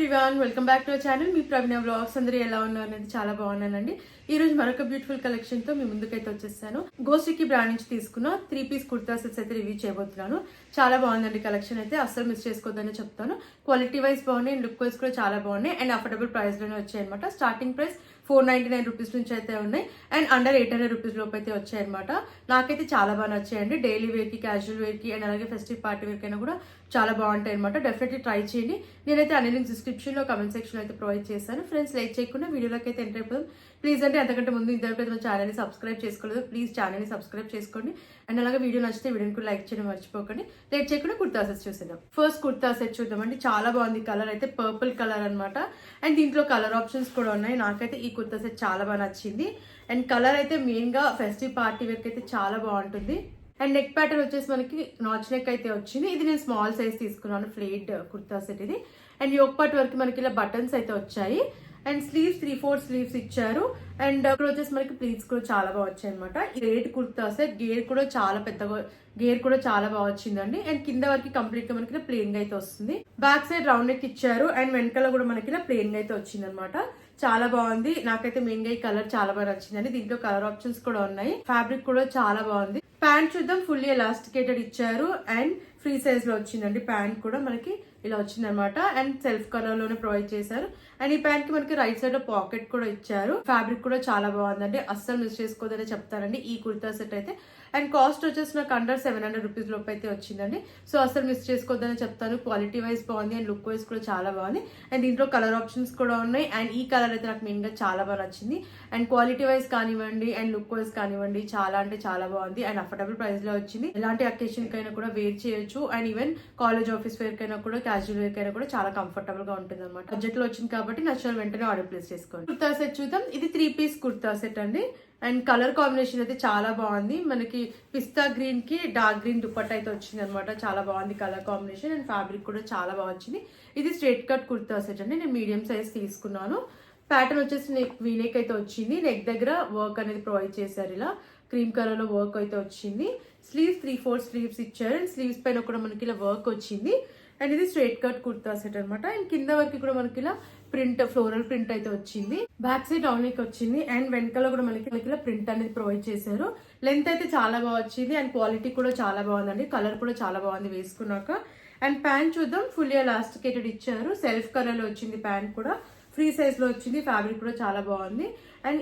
Everyone, welcome back to our channel. Me Praveena vlogs. అందరూ ఎలా ఉన్నారు అనేది చాలా బాగున్నానండి. ఈ రోజు మరొక బ్యూటిఫుల్ కలెక్షన్ తో మీ ముందుకైతే వచ్చేసాను. గోస్టికి బ్రాండ్ నుంచి తీసుకున్న 3-piece కుర్తా సెట్స్ అయితే రివ్యూ చేయబోతున్నాను. చాలా బాగుందండి కలెక్షన్ అయితే, అస్సలు మిస్ చేసుకోవద్దని చెప్తాను. క్వాలిటీ వైజ్ బాగున్నాయి, లుక్ వైజ్ కూడా చాలా బాగున్నాయి అండ్ అఫోర్డబుల్ ప్రైస్ లోనే వచ్చాయి అనమాట. స్టార్టింగ్ ప్రైస్ 499 రూపీస్ నుంచి అయితే ఉన్నాయి అండ్ అండర్ 800 రూపీస్ లోపు అయితే వచ్చాయన్నమాట. నాకైతే చాలా బాగా నచ్చాయండి. డైలీ వేర్ కి, క్యాజువల్ వేర్ కి అండ్ అలాగే ఫెస్టివ్ పార్టీ వేర్ కైనా కూడా చాలా బాగుంటాయి అనమాట. డెఫినెట్లీ ట్రై చేయండి. నేనైతే అన్ని లింక్స్ డిస్క్రిప్షన్ లో, కమెంట్ సెక్షన్ లో అయితే ప్రొవైడ్ చేస్తాను. ఫ్రెండ్స్, లైక్ చేయకుండా వీడియోలోకి అయితే ఎంటర్ అయిపోదాం. ప్లీజ్ అంటే అంతకంటే ముందు ఇంతవరకు మన ఛానల్ ని సబ్స్క్రైబ్ చేసుకోలేదు, ప్లీజ్ ఛానల్ ని సబ్స్క్రైబ్ చేసుకోండి అండ్ అలాగే వీడియో నచ్చితే వీడియోని కూడా లైక్ చేయడం మర్చిపోకండి. లేట్ చేయకుండా కుర్తా సెట్స్ చూసేద్దాం. ఫస్ట్ కుర్తా సెట్ చూద్దామండి. చాలా బాగుంది. కలర్ అయితే పర్పుల్ కలర్ అనమాట అండ్ దీంట్లో కలర్ ఆప్షన్స్ కూడా ఉన్నాయి. నాకైతే ఈ కుర్తా సెట్ చాలా బాగా నచ్చింది అండ్ కలర్ అయితే మెయిన్ గా ఫెస్టివ్ పార్టీ వేర్ అయితే చాలా బాగుంటుంది. అండ్ నెక్ ప్యాటర్న్ వచ్చేసి మనకి నాచ్ నెక్ అయితే వచ్చింది. ఇది నేను స్మాల్ సైజ్ తీసుకున్నాను, ఫ్లేడ్ కుర్తా సెట్ ఇది. అండ్ యోక్ పార్ట్ వరకు మనకి ఇలా బటన్స్ అయితే వచ్చాయి అండ్ స్లీవ్స్ 3/4 స్లీవ్స్ ఇచ్చారు అండ్ ఇక్కడ వచ్చేసి మనకి ప్లీట్స్ కూడా చాలా బాగా వచ్చాయి అనమాట. రేట్ కుర్తా సెట్ గేర్ కూడా చాలా పెద్దగా, గేర్ కూడా చాలా బాగా వచ్చిందండి అండ్ కింద వరకు కంప్లీట్ గా మనకి ప్లేన్ గా అయితే వస్తుంది. బ్యాక్ సైడ్ రౌండ్ నెక్ ఇచ్చారు అండ్ వెనకాల కూడా మనకి ప్లేన్ గా అయితే వచ్చింది అనమాట. చాలా బాగుంది. నాకైతే మెయిన్ గా ఈ కలర్ చాలా బాగా నచ్చిందండి. దీంట్లో కలర్ ఆప్షన్స్ కూడా ఉన్నాయి. ఫ్యాబ్రిక్ కూడా చాలా బాగుంది. ప్యాంట్ చూద్దాం. ఫుల్లీ ఎలాస్టికేటెడ్ ఇచ్చారు అండ్ ఫ్రీ సైజ్ లో వచ్చిందండి. ప్యాంట్ కూడా మనకి ఇలా వచ్చింది అనమాట అండ్ సెల్ఫ్ కలర్ లోనే ప్రొవైడ్ చేశారు అండ్ ఈ ప్యాంట్ కి మనకి రైట్ సైడ్ లో పాకెట్ కూడా ఇచ్చారు. ఫ్యాబ్రిక్ కూడా చాలా బాగుందండి, అస్సలు మిస్ చేసుకోదనే చెప్తానండి ఈ కుర్తా సెట్ అయితే. అండ్ కాస్ట్ వచ్చేసి నాకు అండర్ 700 రూపీస్ లోపు అయితే వచ్చిందండి. సో అస్సలు మిస్ చేసుకోవద్దని చెప్తాను. క్వాలిటీ వైజ్ బాగుంది అండ్ లుక్ వైజ్ కూడా చాలా బాగుంది అండ్ దీంట్లో కలర్ ఆప్షన్స్ కూడా ఉన్నాయి అండ్ ఈ కలర్ అయితే నాకు మెయిన్ గా చాలా బాగా నచ్చింది అండ్ క్వాలిటీ వైజ్ కానివ్వండి అండ్ లుక్ వైజ్ కానివ్వండి చాలా అంటే చాలా బాగుంది అండ్ అఫోర్డబుల్ ప్రైస్ లో వచ్చింది. ఎలాంటి అకేషన్ కైనా కూడా వేర్ చేయొచ్చు and even college office wear కైనా కూడా, క్యాజువల్ వేర్ కైనా కూడా చాలా కంఫర్టబుల్ గా ఉంటుంది అనమాట. బడ్జెట్ లో వచ్చింది కాబట్టి నచ్చిన వెంటనే ఆర్డర్ ప్లేస్ చేసుకోండి. కుర్తా సెట్ చూద్దాం. ఇది 3-piece కుర్తా సెట్ అండి అండ్ కలర్ కాంబినేషన్ అయితే చాలా బాగుంది. మనకి పిస్తా గ్రీన్ కి డార్క్ గ్రీన్ దుపట్టా అయితే వచ్చింది అనమాట. చాలా బాగుంది కలర్ కాంబినేషన్ అండ్ ఫ్యాబ్రిక్ కూడా చాలా బాగా వచ్చింది. ఇది స్ట్రైట్ కట్ కుర్తా సెట్ అండి. నేను మీడియం సైజ్ తీసుకున్నాను. ప్యాటర్న్ వచ్చేసి నెక్ వీనెక్ అయితే వచ్చింది. నెక్ దగ్గర వర్క్ అనేది ప్రొవైడ్ చేశారు. ఇలా క్రీమ్ కలర్ లో వర్క్ అయితే వచ్చింది. స్లీవ్స్ 3/4 స్లీవ్స్ ఇచ్చారు అండ్ స్లీవ్స్ పైన కూడా మనకి ఇలా వర్క్ వచ్చింది అండ్ ఇది స్ట్రైట్ కట్ కుర్తా సెట్ అనమాట. అండ్ కింద వరకు కూడా మనకి ఇలా ప్రింట్, ఫ్లోరల్ ప్రింట్ అయితే వచ్చింది. బ్యాక్ సైడ్ డౌన్ నెక్ వచ్చింది అండ్ వెనకాల కూడా మనకి ఇలా ప్రింట్ అనేది ప్రొవైడ్ చేశారు. లెంత్ అయితే చాలా బాగా వచ్చింది అండ్ క్వాలిటీ కూడా చాలా బాగుందండి. కలర్ కూడా చాలా బాగుంది వేసుకున్నాక. అండ్ ప్యాంట్ చూద్దాం. ఫుల్లీ ఎలాస్టికేటెడ్ ఇచ్చారు. సెల్ఫ్ కలర్ లో వచ్చింది. ప్యాంట్ కూడా ఫ్రీ సైజ్ లో వచ్చింది. ఫ్యాబ్రిక్ కూడా చాలా బాగుంది అండ్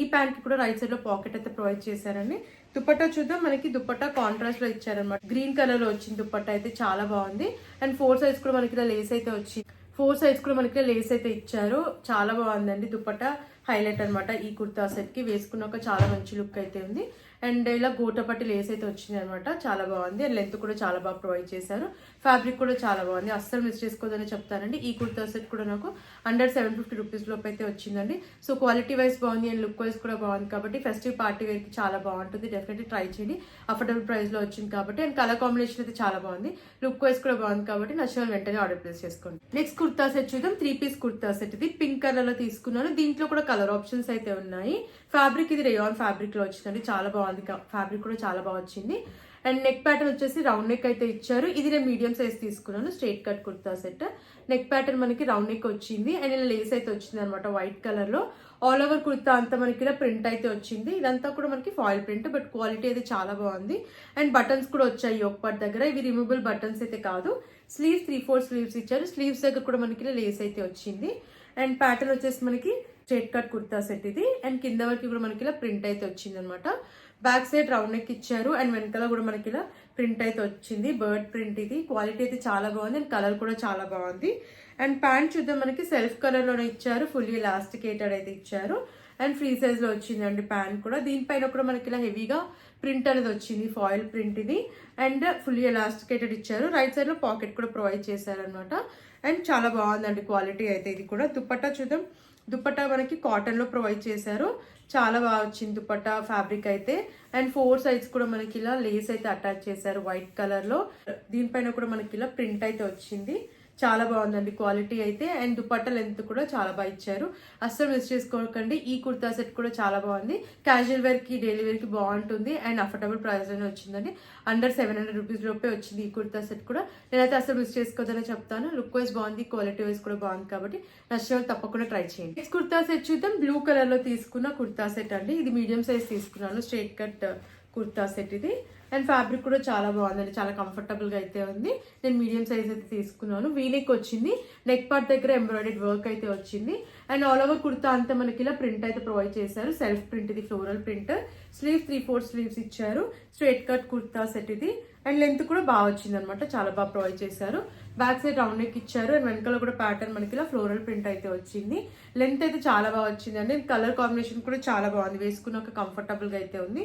ఈ ప్యాంట్ కి కూడా రైట్ సైడ్ లో పాకెట్ అయితే ప్రొవైడ్ చేశారండి. దుపట్టా చూద్దాం. మనకి దుపట్టా కాంట్రాస్ట్ లో ఇచ్చారనమాట. గ్రీన్ కలర్ లో వచ్చింది దుపట్టా అయితే చాలా బాగుంది అండ్ 4 సైజ్ కూడా మనకి ఇలా లేస్ అయితే వచ్చింది. 4 సైజ్ కూడా మనకి లేస్ అయితే ఇచ్చారు. చాలా బాగుందండి. దుపట్టా హైలైట్ అనమాట ఈ కుర్తా సెట్ కి. వేసుకున్నాక చాలా మంచి లుక్ అయితే ఉంది అండ్ ఇలా గోటపట్టి లేస్ అయితే వచ్చింది అనమాట. చాలా బాగుంది అండ్ లెంత్ కూడా చాలా బాగా ప్రొవైడ్ చేశారు. ఫ్యాబ్రిక్ కూడా చాలా బాగుంది, అస్సలు మిస్ చేసుకోదని చెప్తానండి. ఈ కుర్తా సెట్ కూడా నాకు అండర్ 750 రూపీస్ లోపు అయితే వచ్చిందండి. సో క్వాలిటీ వైజ్ బాగుంది అండ్ లుక్ వైజ్ కూడా బాగుంది కాబట్టి ఫెస్టివ్ పార్టీ వేర్ కి చాలా బాగుంటుంది. డెఫినెట్లీ ట్రై చేయండి. అఫోర్డబుల్ ప్రైస్ లో వచ్చింది కాబట్టి అండ్ కలర్ కాంబినేషన్ అయితే చాలా బాగుంది. లుక్ వైజ్ కూడా బాగుంది కాబట్టి నచ్చిన వెంటనే ఆర్డర్ ప్లేస్ చేసుకోండి. నెక్స్ట్ కుర్తా సెట్ చూద్దాం. 3-piece kurta set. ఇది పింక్ కలర్ లో తీసుకున్నాను. దీంట్లో కూడా కలర్ ఆప్షన్స్ అయితే ఉన్నాయి. ఫ్యాబ్రిక్ ఇది రేయాన్ ఫ్యాబ్రిక్ లో వచ్చిందండి. చాలా బాగుంది. ఫ్యాబ్రిక్ కూడా చాలా బాగా వచ్చింది అండ్ నెక్ ప్యాటర్న్ వచ్చేసి రౌండ్ నెక్ అయితే ఇచ్చారు. ఇది నేను మీడియం సైజ్ తీసుకున్నాను. Straight cut kurta set. Neck pattern మనకి రౌండ్ నెక్ వచ్చింది అండ్ ఇలా లేస్ అయితే వచ్చింది అనమాట వైట్ కలర్ లో. ఆల్ ఓవర్ కుర్తా అంతా మనకి ఇలా ప్రింట్ అయితే వచ్చింది. ఇదంతా కూడా మనకి ఫాయిల్ ప్రింట్ బట్ క్వాలిటీ అయితే చాలా బాగుంది అండ్ బటన్స్ కూడా వచ్చాయి యోక్ పార్ట్ దగ్గర. ఇవి రిమూవబుల్ బటన్స్ అయితే కాదు. స్లీవ్స్ 3/4 స్లీవ్స్ ఇచ్చారు. స్లీవ్స్ దగ్గర కూడా మనకి ఇలా లేస్ అయితే వచ్చింది అండ్ ప్యాటర్న్ వచ్చేసి మనకి స్ట్రైట్ కట్ కుర్తా సెట్ ఇది అండ్ కింద వరకు కూడా మనకి ఇలా ప్రింట్ అయితే వచ్చింది అనమాట. బ్యాక్ సైడ్ రౌండ్ నెక్ ఇచ్చారు అండ్ వెనకాల కూడా మనకి ఇలా ప్రింట్ అయితే వచ్చింది. బర్డ్ ప్రింట్ ఇది. క్వాలిటీ అయితే చాలా బాగుంది అండ్ కలర్ కూడా చాలా బాగుంది. అండ్ ప్యాంట్ చూద్దాం. మనకి సెల్ఫ్ కలర్ లోనే ఇచ్చారు. ఫుల్లీ ఎలాస్టికేటెడ్ అయితే ఇచ్చారు అండ్ ఫ్రీ సైజ్ లో వచ్చిందండి ప్యాంట్ కూడా. దీనిపైన కూడా మనకి ఇలా హెవీగా ప్రింట్ అనేది వచ్చింది, ఫాయిల్ ప్రింట్ ఇది అండ్ ఫుల్లీ ఎలాస్టికేటెడ్ ఇచ్చారు. రైట్ సైడ్ లో పాకెట్ కూడా ప్రొవైడ్ చేశారు అనమాట అండ్ చాలా బాగుందండి క్వాలిటీ అయితే. ఇది కూడా దుపట్టా చూద్దాం. దుపట్టా మనకి కాటన్ లో ప్రొవైడ్ చేశారు. చాలా బాగా వచ్చింది దుపట్టా ఫ్యాబ్రిక్ అయితే అండ్ 4 సైడ్స్ కూడా మనకి ఇలా లేస్ అయితే అటాచ్ చేశారు వైట్ కలర్ లో. దీనిపైన కూడా మనకి ఇలా ప్రింట్ అయితే వచ్చింది. చాలా బాగుందండి క్వాలిటీ అయితే. అండ్ దుపట్టా లెంత్ కూడా చాలా బాగా ఇచ్చారు. అస్సలు మిస్ చేసుకోకండి. ఈ కుర్తా సెట్ కూడా చాలా బాగుంది. క్యాజువల్ వేర్ కి డైలీ వేర్ కి బాగుంటుంది అండ్ అఫోర్డబుల్ ప్రైస్ లోనే వచ్చిందండి. అండర్ 700 రూపీస్ లోపే వచ్చింది ఈ కుర్తా సెట్ కూడా. నేనైతే అసలు మిస్ చేసుకోవద్దని చెప్తాను. లుక్ వైజ్ బాగుంది, క్వాలిటీ వైజ్ కూడా బాగుంది కాబట్టి నచ్చిన వాళ్ళు తప్పకుండా ట్రై చేయండి. నెక్స్ట్ కుర్తా సెట్ చూద్దాం. బ్లూ కలర్ లో తీసుకున్న కుర్తా సెట్ అండి. ఇది మీడియం సైజ్ తీసుకున్నాను. స్ట్రైట్ కట్ కుర్తా సెట్ ఇది. అండ్ ఫ్యాబ్రిక్ కూడా చాలా బాగుందండి, చాలా కంఫర్టబుల్ గా అయితే ఉంది. నేను మీడియం సైజ్ అయితే తీసుకున్నాను. వీనెక్ వచ్చింది, నెక్ పార్ట్ దగ్గర ఎంబ్రాయిడరీ వర్క్ అయితే వచ్చింది. అండ్ ఆల్ ఓవర్ కుర్తా అంతా మనకి ఇలా ప్రింట్ అయితే ప్రొవైడ్ చేశారు. సెల్ఫ్ ప్రింట్ ఇది, ఫ్లోరల్ ప్రింట్. స్లీవ్స్ 3/4 స్లీవ్స్ ఇచ్చారు. స్ట్రైట్ కట్ కుర్తా సెట్ ఇది. అండ్ లెంత్ కూడా బాగా వచ్చింది అనమాట, చాలా బాగా ప్రొవైడ్ చేశారు. బ్యాక్ సైడ్ రౌండ్ నెక్ ఇచ్చారు అండ్ వెనకాల కూడా ప్యాటర్న్ మనకి ఇలా ఫ్లోరల్ ప్రింట్ అయితే వచ్చింది. లెంత్ అయితే చాలా బాగా వచ్చింది అండి. కలర్ కాంబినేషన్ కూడా చాలా బాగుంది, వేసుకున్న ఒక కంఫర్టబుల్ గా అయితే ఉంది.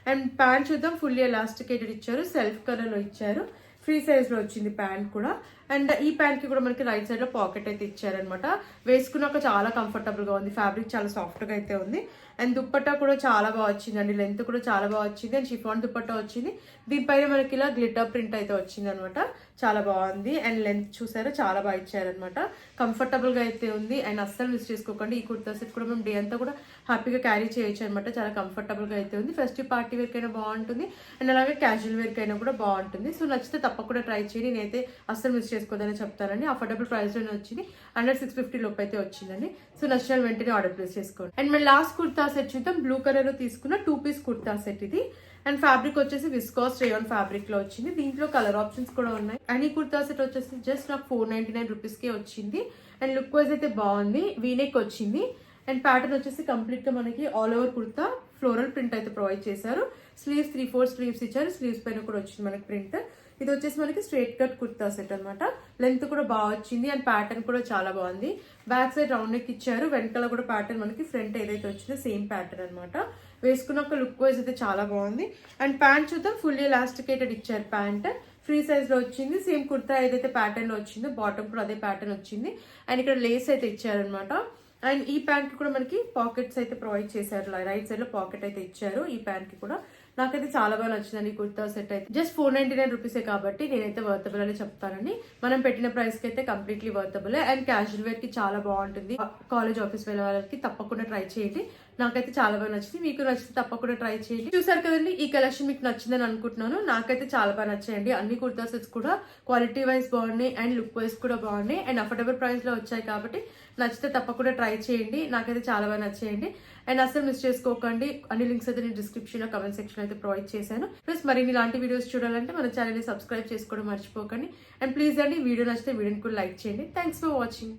అండ్ ప్యాంట్ చూద్దాం. ఫుల్లీ ఎలాస్టికేటెడ్ ఇచ్చారు, సెల్ఫ్ కలర్ లో ఇచ్చారు. ఫ్రీ సైజ్ లో వచ్చింది ప్యాంట్ కూడా. అండ్ ఈ ప్యాంట్ కి కూడా మనకి రైట్ సైడ్ లో పాకెట్ అయితే ఇచ్చారనమాట. వేసుకున్నాక చాలా కంఫర్టబుల్ గా ఉంది. ఫ్యాబ్రిక్ చాలా సాఫ్ట్ గా అయితే ఉంది. అండ్ దుప్పట్టా కూడా చాలా బాగా వచ్చిందండి. లెంత్ కూడా చాలా బాగా వచ్చింది. అండ్ షిఫాన్ దుప్పట్టా వచ్చింది. దీనిపైన మనకి ఇలా గ్లిటర్ ప్రింట్ అయితే వచ్చింది అనమాట. చాలా బాగుంది. అండ్ లెంత్ చూసారా, చాలా బాగా ఇచ్చారనమాట. కంఫర్టబుల్ గా అయితే ఉంది. అండ్ అస్సలు మిస్ చేసుకోకండి. ఈ కుర్తా సెట్ కూడా మేము డే అంతా కూడా హ్యాపీగా క్యారీ చేయొచ్చు అనమాట. చాలా కంఫర్టబుల్ గా అయితే ఉంది. ఫెస్టివ్ పార్టీ వేర్ కైనా బాగుంటుంది అండ్ అలాగే క్యాజువల్ వేర్ కైనా కూడా బాగుంటుంది. సో నచ్చితే తప్పకుండా ట్రై చేయండి. నేనైతే అస్సలు మిస్ చేసుకోదని చెప్తానండి. అఫోర్డబుల్ ప్రైస్ లోనే వచ్చింది. అండర్ 650 లోపు అయితే వచ్చిందండి. సో నచ్చిన వెంటనే ఆర్డర్ ప్లేస్ చేసుకోండి. అండ్ మన లాస్ట్ కుర్తా సెట్ చూద్దాం. బ్లూ కలర్ లో తీసుకున్న 2 పీస్ కుర్తా సెట్ ఇది. అండ్ ఫ్యాబ్రిక్ వచ్చేసి విస్కాస్ రేయాన్ ఫ్యాబ్రిక్ లో వచ్చింది. దీంట్లో కలర్ ఆప్షన్స్ కూడా ఉన్నాయి. అండ్ ఈ కుర్తా సెట్ వచ్చేసి జస్ట్ నాకు 499 రూపీస్ కే వచ్చింది. అండ్ లుక్ వైజ్ అయితే బాగుంది. వీనెక్ వచ్చింది. అండ్ ప్యాటర్న్ వచ్చేసి కంప్లీట్ గా మనకి all over kurta floral print అయితే ప్రొవైడ్ చేశారు. స్లీవ్స్ 3/4 స్లీవ్స్ ఇచ్చారు. స్లీవ్స్ పైన కూడా వచ్చింది మనకి ప్రింట్. ఇది వచ్చేసి మనకి స్ట్రైట్ కట్ కుర్తా సెట్ అనమాట. లెంత్ కూడా బాగా వచ్చింది అండ్ ప్యాటర్న్ కూడా చాలా బాగుంది. బ్యాక్ సైడ్ రౌండ్ నెక్ ఇచ్చారు. వెనకాల కూడా ప్యాటర్న్ మనకి ఫ్రంట్ ఏదైతే వచ్చిందో సేమ్ ప్యాటర్న్ అనమాట. వేసుకున్నాక లుక్ వైజ్ అయితే చాలా బాగుంది. అండ్ ప్యాంట్ చూద్దాం. ఫుల్లీ ఎలాస్టికేటెడ్ ఇచ్చారు ప్యాంట్. ఫ్రీ సైజ్ లో వచ్చింది. సేమ్ కుర్తా ఏదైతే ప్యాటర్న్ లో వచ్చిందో బాటమ్ కూడా అదే ప్యాటర్న్ వచ్చింది. అండ్ ఇక్కడ లేస్ అయితే ఇచ్చారనమాట. అండ్ ఈ ప్యాంట్ కి కూడా మనకి పాకెట్స్ అయితే ప్రొవైడ్ చేశారు. రైట్ సైడ్ లో పాకెట్ అయితే ఇచ్చారు ఈ ప్యాంట్ కి కూడా. నాకైతే చాలా బాగా నచ్చిందండి ఈ కుర్తా సెట్ అయితే. జస్ట్ 499 రూపీసే కాబట్టి నేనైతే వర్తబుల్ అని చెప్తానండి. మనం పెట్టిన ప్రైస్ కి అయితే కంప్లీట్లీ వర్తబుల్. అండ్ క్యాజువల్ వేర్ కి చాలా బాగుంటుంది. కాలేజ్ ఆఫీస్ వెళ్ళే వాళ్ళకి తప్పకుండా ట్రై చేయండి. నాకైతే చాలా బాగా నచ్చింది. మీకు నచ్చితే తప్పకుండా ట్రై చేయండి. చూసారు కదండి, ఈ కలెక్షన్ మీకు నచ్చిందని అనుకుంటున్నాను. నాకైతే చాలా బాగా నచ్చాయండి. అన్ని కుర్తా సెట్స్ కూడా క్వాలిటీ వైజ్ బాగున్నాయి అండ్ లుక్ వైజ్ కూడా బాగున్నాయి అండ్ అఫోర్డబుల్ ప్రైస్ లో వచ్చాయి కాబట్టి నచ్చితే తప్పకుండా ట్రై చేయండి. నాకైతే చాలా బాగా నచ్చేయండి. అండ్ అసలు మిస్ చేసుకోకండి. అన్ని లింక్స్ అయితే నేను డిస్క్రిప్షన్ లో కమెంట్ సెక్షన్ అయితే ప్రొవైడ్ చేశాను. ప్లస్ మరిన్ని ఇలాంటి వీడియోస్ చూడాలంటే మన ఛానల్ ని సబ్స్క్రైబ్ చేసుకోవడం మర్చిపోకండి. అండ్ ప్లీజ్ అండి, వీడియో నచ్చితే వీడియోని కూడా లైక్ చేయండి. Thanks for watching.